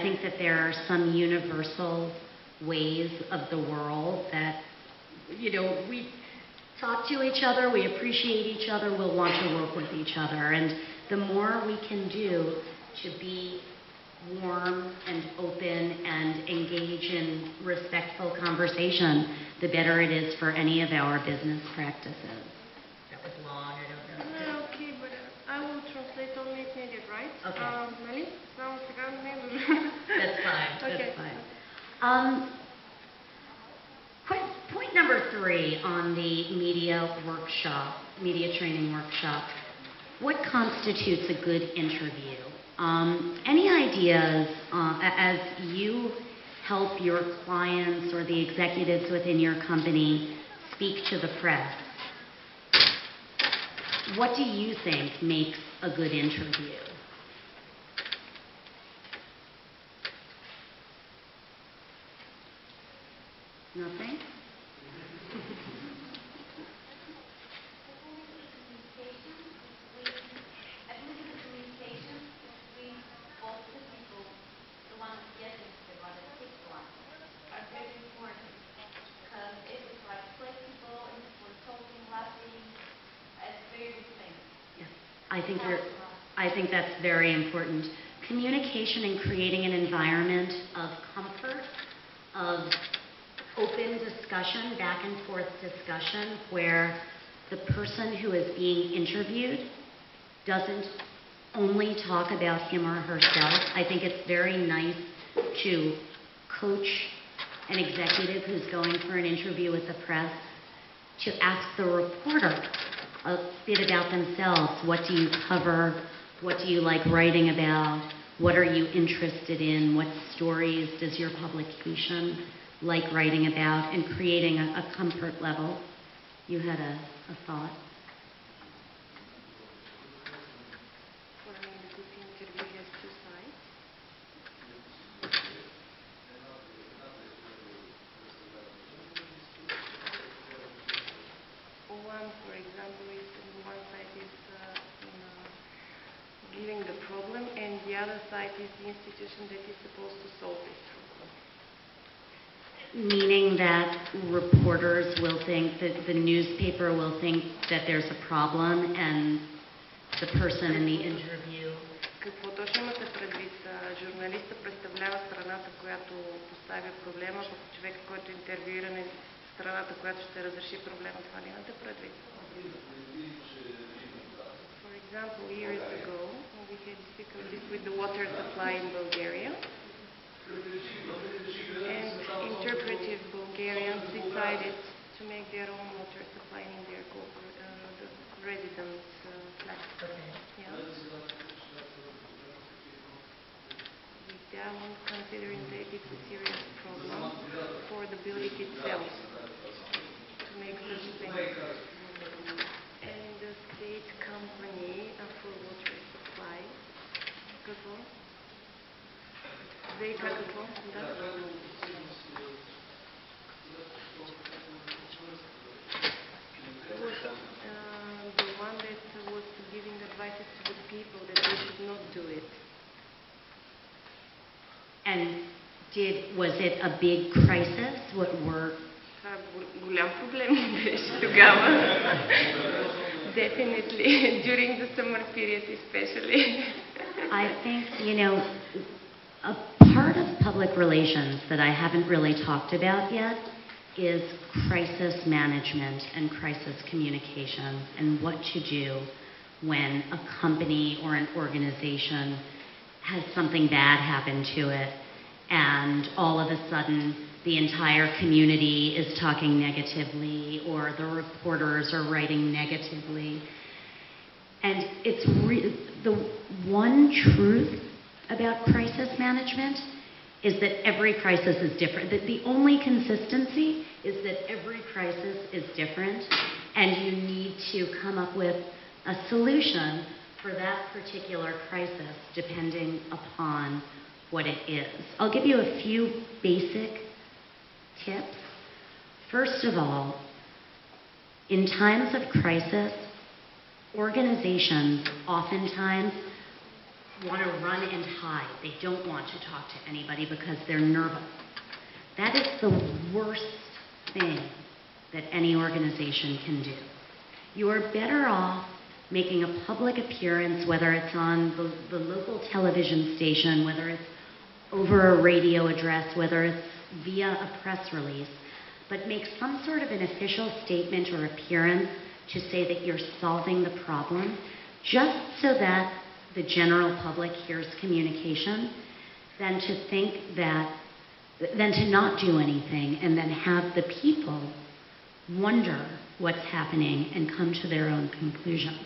I think that there are some universal ways of the world that, we talk to each other, we appreciate each other, we'll want to work with each other. And the more we can do to be warm and open and engage in respectful conversation, the better it is for any of our business practices. That was long, I don't know. Okay, but I will translate only if needed, right? Okay. That's fine, okay. That's fine. Point number 3 on the media training workshop. What constitutes a good interview? Any ideas as you help your clients or the executives within your company speak to the press? What do you think makes a good interview? Nothing? I think that's very important. Communication and creating an environment of comfort, of open discussion, back and forth discussion, where the person who is being interviewed doesn't only talk about him or herself. I think it's very nice to coach an executive who's going for an interview with the press to ask the reporter a bit about themselves. What do you cover? What do you like writing about? What are you interested in? What stories does your publication like writing about? And creating a comfort level. You had a thought? For me, the good interview has 2 sides. One, for example, is one side is giving the problem, and the other side is the institution that is supposed to solve this problem. Meaning that reporters will think, that the newspaper will think that there's a problem, and the person in the interview. Какво точно имате предвид? Журналиста представлява страната, която поставя проблема, пък човек, който е интервюиран, е страната, която ще разреши проблема. Това ли имате предвид? For example, years ago, we had difficulties with the water supply in Bulgaria. And interpretive Bulgarians decided to make their own water supply in their the residence flats. Yeah. With that one, considering that it's a serious problem for the building itself to make such things. And the state company for water supply, какво? ВИК какво? Да. Was the one that was giving advices to the people that they should not do it. And was it a big crisis? What were... голям проблем беше тогава. Definitely, during the summer period especially. I think, a part of public relations that I haven't really talked about yet is crisis management and crisis communication, and what to do when a company or an organization has something bad happen to it, and all of a sudden the entire community is talking negatively, or the reporters are writing negatively. And it's the one truth about crisis management is that every crisis is different. That the only consistency is that every crisis is different, and you need to come up with a solution for that particular crisis depending upon what it is. I'll give you a few basic tips. First of all, in times of crisis, organizations oftentimes want to run and hide. They don't want to talk to anybody because they're nervous. That is the worst thing that any organization can do. You are better off making a public appearance, whether it's on the local television station, whether it's over a radio address, whether it's via a press release, but make some sort of an official statement or appearance to say that you're solving the problem, just so that the general public hears communication, than to not do anything and then have the people wonder what's happening and come to their own conclusion.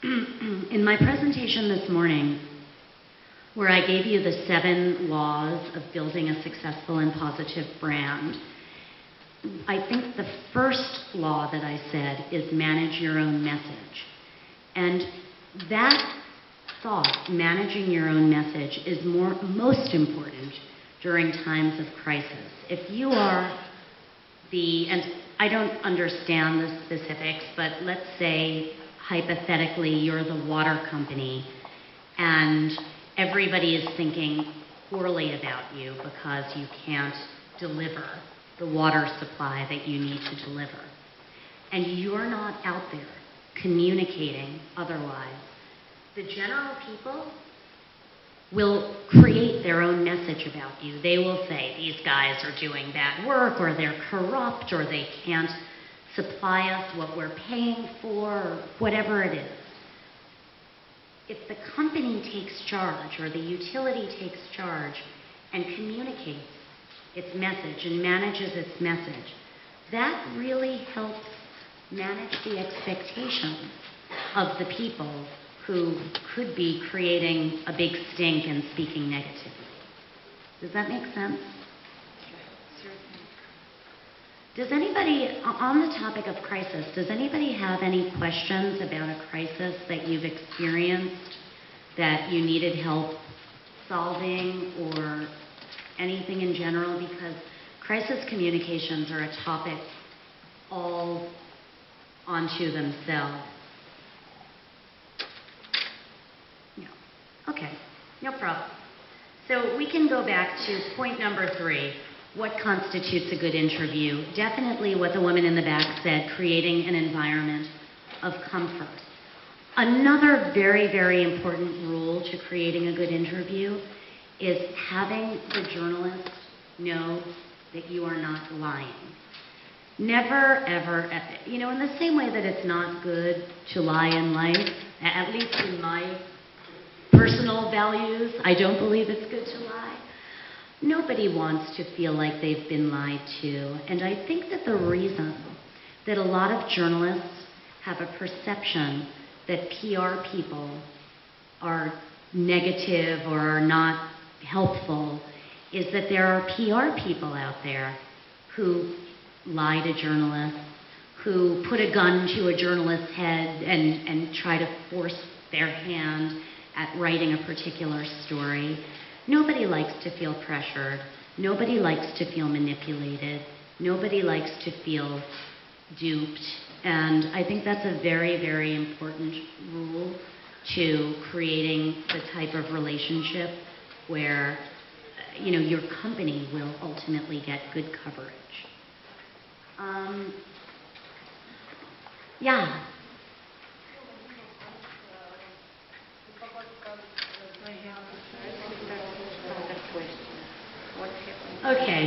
In my presentation this morning, where I gave you the 7 laws of building a successful and positive brand, I think the first law that I said is manage your own message. And that thought, managing your own message, is most important during times of crisis. If you are and I don't understand the specifics, but let's say hypothetically you're the water company and everybody is thinking poorly about you because you can't deliver the water supply that you need to deliver. And you're not out there communicating otherwise. The general people will create their own message about you. They will say, these guys are doing bad work, or they're corrupt, or they can't supply us what we're paying for, or whatever it is. If the company takes charge, or the utility takes charge, and communicates its message and manages its message, that really helps manage the expectations of the people who could be creating a big stink and speaking negatively. Does that make sense? Does anybody, on the topic of crisis, does anybody have any questions about a crisis that you've experienced that you needed help solving, or anything in general? Because crisis communications are a topic all onto themselves. No. Okay, no problem. So we can go back to point number 3. What constitutes a good interview? Definitely what the woman in the back said, creating an environment of comfort. Another very, very important rule to creating a good interview is having the journalist know that you are not lying. Never, ever, in the same way that it's not good to lie in life, at least in my personal values, I don't believe it's good to lie. Nobody wants to feel like they've been lied to. And I think that the reason that a lot of journalists have a perception that PR people are negative or are not helpful is that there are PR people out there who lie to journalists, who put a gun to a journalist's head and try to force their hand at writing a particular story. Nobody likes to feel pressured. Nobody likes to feel manipulated. Nobody likes to feel duped. And I think that's a very, very important rule to creating the type of relationship where, your company will ultimately get good coverage. Yeah. I have other question. What happened? Okay.